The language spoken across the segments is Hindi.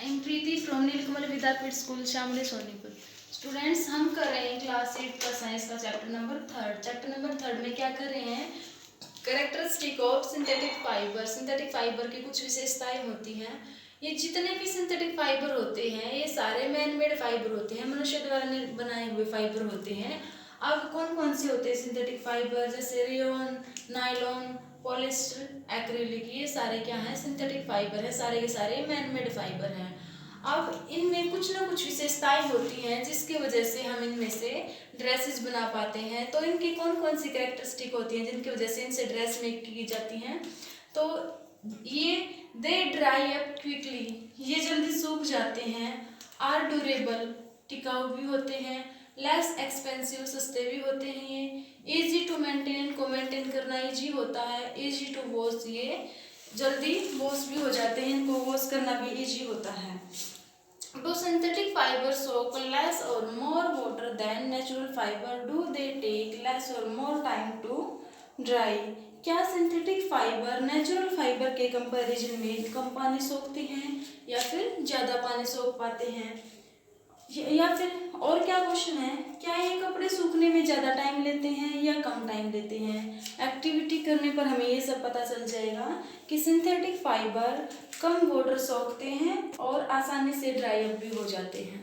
I am Preeti from Neelkamal Vidyapeeth school Shamli Sonipur. Students, हम कर रहे हैं क्लास 8 का साइंस का चैप्टर नंबर थर्ड में क्या कर रहे हैं, characteristic of synthetic fibre. Synthetic fibre की कुछ विशेषताएं होती हैं। ये जितने भी सिंथेटिक फाइबर होते हैं ये सारे मैन मेड फाइबर होते हैं, मनुष्य द्वारा बनाए हुए फाइबर होते हैं। अब कौन कौन से होते हैं सिंथेटिक फाइबर, जैसे रेयन, नायलॉन, पॉलिस्टर, एक्रिलिक, ये सारे क्या हैं, सिंथेटिक फाइबर है, सारे के सारे मैन मेड फाइबर हैं। अब इनमें कुछ ना कुछ विशेषताएं होती हैं जिसकी वजह से हम इनमें से ड्रेसेस बना पाते हैं। तो इनकी कौन कौन सी कैरेक्टरिस्टिक होती हैं जिनकी वजह से इनसे ड्रेस मेक की जाती हैं। तो ये दे ड्राई अप क्विकली, ये जल्दी सूख जाते हैं। आर ड्यूरेबल, टिकाऊ भी होते हैं। लेस एक्सपेंसिव, सस्ते भी होते हैं। ये इजी टू मेंटेन, को मेंटेन करना इजी होता है। इजी टू वॉश, ये जल्दी वॉश भी हो जाते हैं, इनको वॉश करना भी इजी होता है। Do synthetic fibers soak less or more water than natural fiber? Do they take less or more time to dry? क्या सिंथेटिक फाइबर नेचुरल फाइबर के कंपैरिजन में कम पानी सोखते हैं या फिर ज़्यादा पानी सोख पाते हैं, या फिर और क्या क्वेश्चन है, क्या ये कपड़े सूखने में ज़्यादा टाइम लेते हैं या कम टाइम लेते हैं। एक्टिविटी करने पर हमें ये सब पता चल जाएगा कि सिंथेटिक फाइबर कम वाटर सोखते हैं और आसानी से ड्राई अप भी हो जाते हैं।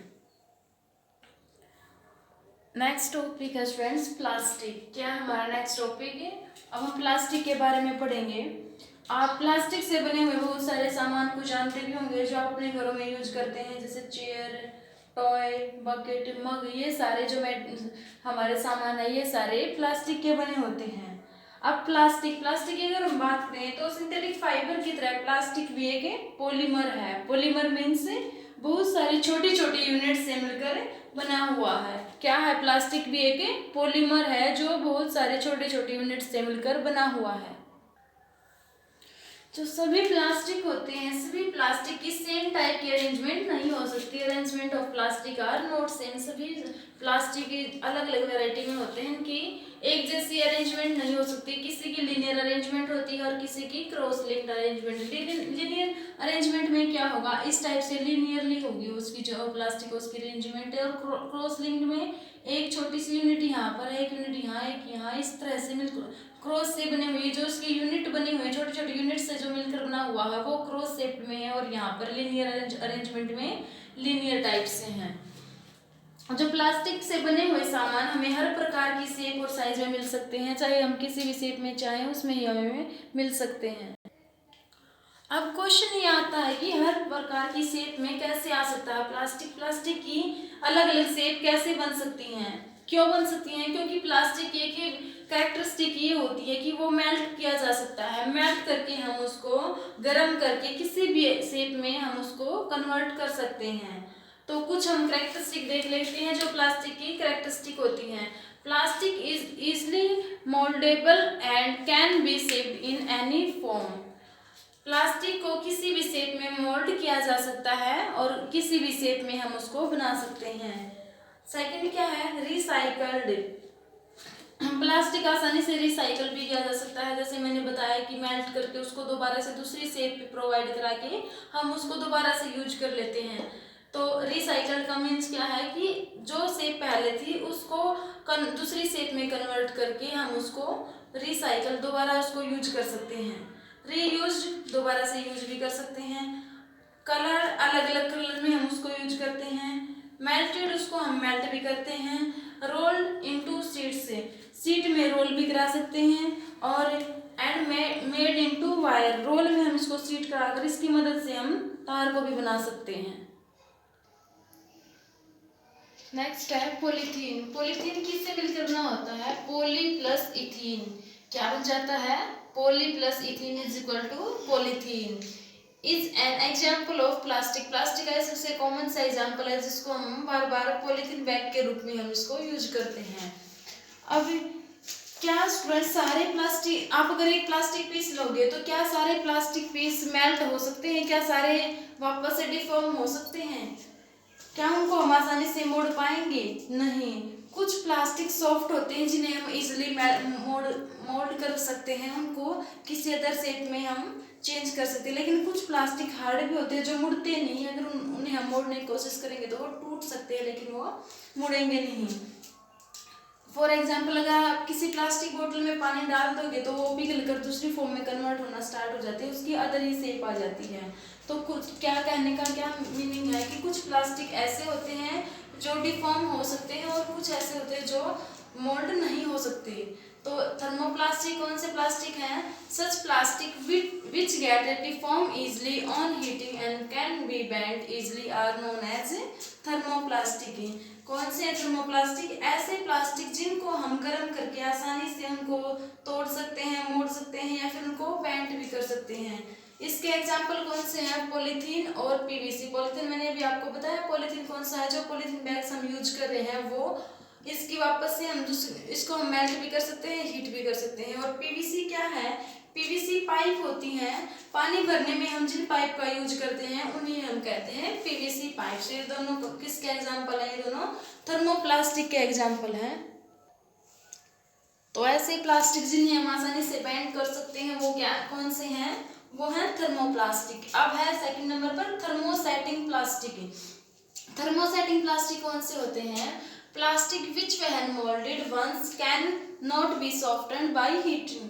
नेक्स्ट टॉपिक है स्टूडेंट्स प्लास्टिक। क्या हमारा नेक्स्ट टॉपिक है, अब हम प्लास्टिक के बारे में पढ़ेंगे। आप प्लास्टिक से बने हुए बहुत सारे सामान को जानते भी होंगे जो आप अपने घरों में यूज करते हैं, जैसे चेयर, टॉय, बकेट, मग, ये सारे जो हमारे सामान है ये सारे प्लास्टिक के बने होते हैं। अब प्लास्टिक की अगर हम बात करें तो सिंथेटिक फाइबर की तरह प्लास्टिक भी एक पॉलीमर है। पॉलीमर मीन्स बहुत सारी छोटी छोटी यूनिट से मिलकर बना हुआ है। क्या है, प्लास्टिक भी एक पॉलीमर है जो बहुत सारे छोटे छोटे यूनिट से मिलकर बना हुआ है। जो सभी प्लास्टिक होते हैं, सभी प्लास्टिक की सेम टाइप की अरेंजमेंट नहीं हो सकती। Arrangement of plastic are not same. सभी प्लास्टिक की अलग अलग वैरायटी में होते हैं, इनकी एक जैसी अरेंजमेंट नहीं हो सकती। किसी की लीनियर अरेंजमेंट होती है और किसी की cross linked arrangement. Linear arrangement में क्या होगा, इस टाइप से लीनियरली होगी उसकी जो प्लास्टिक उसकी अरेंजमेंट है, और क्रॉस लिंक्ड में एक छोटी सी यूनिट यहाँ पर, एक यूनिट यहाँ, एक यहाँ, इस तरह से मिलकर क्रॉस से बनी हुई जो उसकी यूनिट बनी हुई है, छोटे छोटे यूनिट से जो मिलकर बना हुआ है वो क्रॉस शेप में है, और यहाँ पर लीनियर अरेंजमेंट में लीनियर टाइप से हैं। जो प्लास्टिक से बने हुए सामान हमें हर प्रकार की शेप और साइज में मिल सकते हैं, चाहे हम किसी भी शेप में चाहें उसमें ही हमें मिल सकते हैं। अब क्वेश्चन ये आता है कि हर प्रकार की शेप में कैसे आ सकता है प्लास्टिक की अलग अलग शेप कैसे बन सकती हैं, क्यों बन सकती हैं, क्योंकि प्लास्टिक की कैरेक्टरिस्टिक ये होती है कि वो मेल्ट किया जा सकता है। मेल्ट करके हम उसको गर्म करके किसी भी शेप में हम उसको कन्वर्ट कर सकते हैं। तो कुछ हम कैरेक्टरिस्टिक देख लेते हैं जो प्लास्टिक की कैरेक्टरिस्टिक होती हैं। Plastic is easily mouldable and can B shaped in any form. Plastic को किसी भी शेप में मोल्ड किया जा सकता है और किसी भी शेप में हम उसको बना सकते हैं। सेकंड क्या है, रिसाइकल्ड। प्लास्टिक आसानी से रिसाइकल भी किया जा सकता है, जैसे मैंने बताया कि मेल्ट करके उसको दोबारा से दूसरी शेप पे प्रोवाइड करा के हम उसको दोबारा से यूज कर लेते हैं। तो रिसाइकल का मीन्स क्या है कि जो शेप पहले थी उसको दूसरी शेप में कन्वर्ट करके हम उसको रिसाइकल दोबारा उसको यूज कर सकते हैं। रीयूज, दोबारा से यूज भी कर सकते हैं। कलर, अलग अलग कलर में हम उसको यूज करते हैं। मेल्टेड, उसको हम मेल्ट भी करते हैं। रोल्ड इनटू शीट से शीट में रोल भी करा सकते हैं। और and made into wire, roll में हम इसको शीट कराकर इसकी मदद से हम तार को भी बना सकते हैं। नेक्स्ट है पॉलीथीन। पॉलीथीन किससे मिलकर बना होता है, पॉली प्लस इथीन। क्या बन जाता है, poly plus ethene is equal to polythene. Is an example of plastic. Plastic का सबसे कॉमन सा एग्जाम्पल है जिसको हम बार बार पॉलीथीन बैग के रूप में हम इसको यूज करते हैं। अब क्या स्टूडेंट सारे प्लास्टिक, आप अगर एक प्लास्टिक पीस लोगे तो क्या सारे प्लास्टिक पीस मेल्ट हो सकते हैं, क्या सारे वापस से डिफॉर्म हो सकते हैं, क्या उनको हम आसानी से मोड़ पाएंगे, नहीं। कुछ प्लास्टिक सॉफ्ट होते हैं जिन्हें हम इजीली मोल्ड कर सकते हैं, उनको किसी अदर शेप में हम चेंज कर सकते हैं। लेकिन कुछ प्लास्टिक हार्ड भी होते हैं जो मुड़ते नहीं, अगर उन्हें हम मोड़ने की कोशिश करेंगे तो वो टूट सकते हैं लेकिन वो मुड़ेंगे नहीं। फॉर एग्जाम्पल, अगर आप किसी प्लास्टिक बोतल में पानी डाल दोगे तो वो पिघल कर दूसरी फॉर्म में कन्वर्ट होना स्टार्ट हो जाती है, उसकी अदर ही शेप आ जाती है। तो कुछ क्या कहने का क्या मीनिंग है कि कुछ प्लास्टिक ऐसे होते हैं जो डिफॉर्म हो सकते हैं और कुछ ऐसे होते हैं जो मोल्ड नहीं हो सकते। तो थर्मोप्लास्टिक कौन से प्लास्टिक हैं? Such plastic which get deform easily on heating and can be bent easily are known as thermoplastic. कौन से थर्मोप्लास्टिक? ऐसे प्लास्टिक जिनको हम गर्म करके आसानी से उनको तोड़ सकते हैं, मोड़ सकते हैं या फिर उनको बेंट भी कर सकते हैं। इसके एग्जाम्पल कौन से हैं? पॉलीथीन और पीवीसी। पॉलीथीन मैंने अभी आपको बताया। पॉलीथीन कौन सा है? जो पॉलीथीन बैग्स हम यूज कर रहे हैं वो इसकी वापस से हम इसको हम मेल्ट भी कर सकते हैं, हीट भी कर सकते हैं। और पीवीसी क्या है? पीवीसी पाइप होती हैं, पानी भरने में हम जिन पाइप का यूज करते हैं उन्हें हम कहते हैं पीवीसी पाइप। से ये दोनों किसके एग्जाम्पल है? ये दोनों थर्मोप्लास्टिक के एग्जाम्पल हैं। तो ऐसे प्लास्टिक जिन्हें हम आसानी से बेंड कर सकते हैं वो क्या कौन से हैं? वो है थर्मोप्लास्टिक। अब है सेकंड नंबर पर थर्मोसेटिंग प्लास्टिक। थर्मोसेटिंग प्लास्टिक कौन से होते हैं? Plastic which when moulded once can not be softened by heating.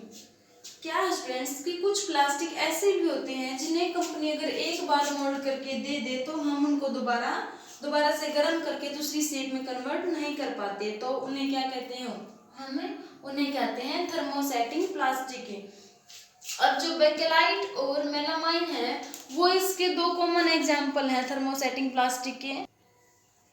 क्या है स्टूडेंट्स कि कुछ प्लास्टिक ऐसे भी होते हैं जिन्हें कंपनी अगर एक बार मोल्ड करके दे दे तो हम उनको दोबारा से गर्म करके दूसरी शेप में कन्वर्ट नहीं कर पाते, तो उन्हें क्या कहते हैं? हम उन्हें कहते हैं थर्मोसेटिंग प्लास्टिक। अब जो बेकेलाइट और मेलामाइन है वो इसके दो कॉमन एग्जाम्पल हैं थर्मोसेटिंग प्लास्टिक के।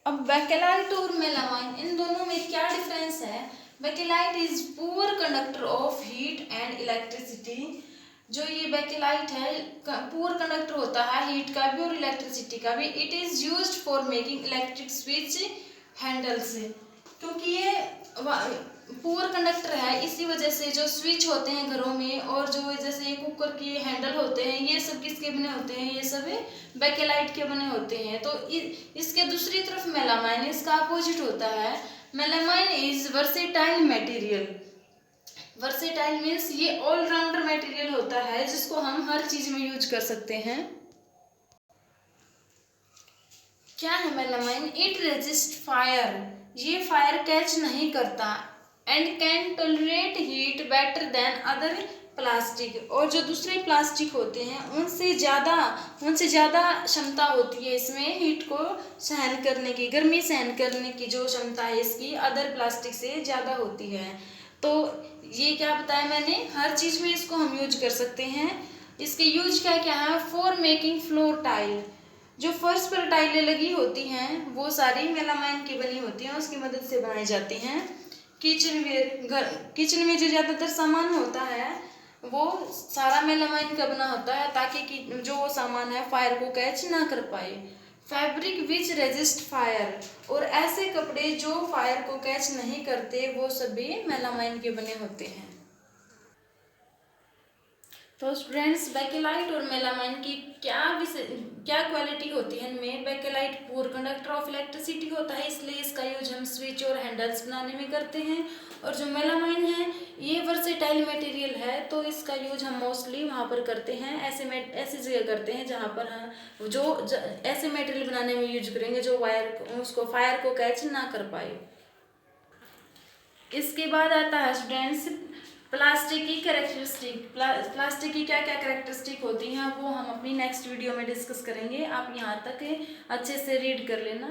अब बेकेलाइट और मेलामाइन इन दोनों में क्या डिफरेंस है? Bakelite is poor conductor of heat and electricity. जो ये बेकेलाइट है पुअर कंडक्टर होता है हीट का भी और इलेक्ट्रिसिटी का भी। It is used for making electric switch handles. क्योंकि ये पुअर कंडक्टर है इसी वजह से जो स्विच होते हैं घरों में और जो जैसे ये कुकर के हैंडल होते हैं ये सब किसके बने होते हैं? ये सब बेकेलाइट के बने होते हैं। तो इसके दूसरी तरफ मेलामाइन इसका अपोजिट होता है। Melamine is versatile material. Versatile means ये ऑलराउंडर मटेरियल होता है जिसको हम हर चीज में यूज कर सकते हैं। क्या है मेलामाइन? It resist fire. ये फायर कैच नहीं करता and can tolerate heat better than other plastic. और जो दूसरे प्लास्टिक होते हैं उनसे ज़्यादा क्षमता होती है इसमें हीट को सहन करने की, गर्मी सहन करने की जो क्षमता है इसकी अदर प्लास्टिक से ज़्यादा होती है। तो ये क्या बताया मैंने? हर चीज़ में इसको हम यूज कर सकते हैं। इसके यूज क्या क्या है? For making floor tile. जो फर्श पर टाइलें लगी होती हैं वो सारी मेलामाइन की बनी होती हैं, उसकी मदद से बनाई जाती हैं। किचन में जो ज़्यादातर सामान होता है वो सारा मेलामाइन का बना होता है ताकि कि जो वो सामान है फायर को कैच ना कर पाए। फैब्रिक विच रेजिस्ट फायर। और ऐसे कपड़े जो फायर को कैच नहीं करते वो सभी मेलामाइन के बने होते हैं। तो स्टूडेंट्स बेकेलाइट और मेलामाइन की क्या क्वालिटी होती है इनमें? Bakelite poor conductor of electricity होता है इसलिए इसका यूज हम स्विच और हैंडल्स बनाने में करते हैं। और जो मेलामाइन है ये वर्सेटाइल मटेरियल है तो इसका यूज हम मोस्टली वहाँ पर करते हैं, ऐसी जगह करते हैं जहाँ पर हम ऐसे मटेरियल बनाने में यूज करेंगे जो फायर को कैच ना कर पाए। इसके बाद आता है स्टूडेंट्स प्लास्टिक की कैरेक्टरिस्टिक। प्लास्टिक की क्या क्या कैरेक्टरिस्टिक होती हैं वो हम अपनी नेक्स्ट वीडियो में डिस्कस करेंगे। आप यहाँ तक अच्छे से रीड कर लेना।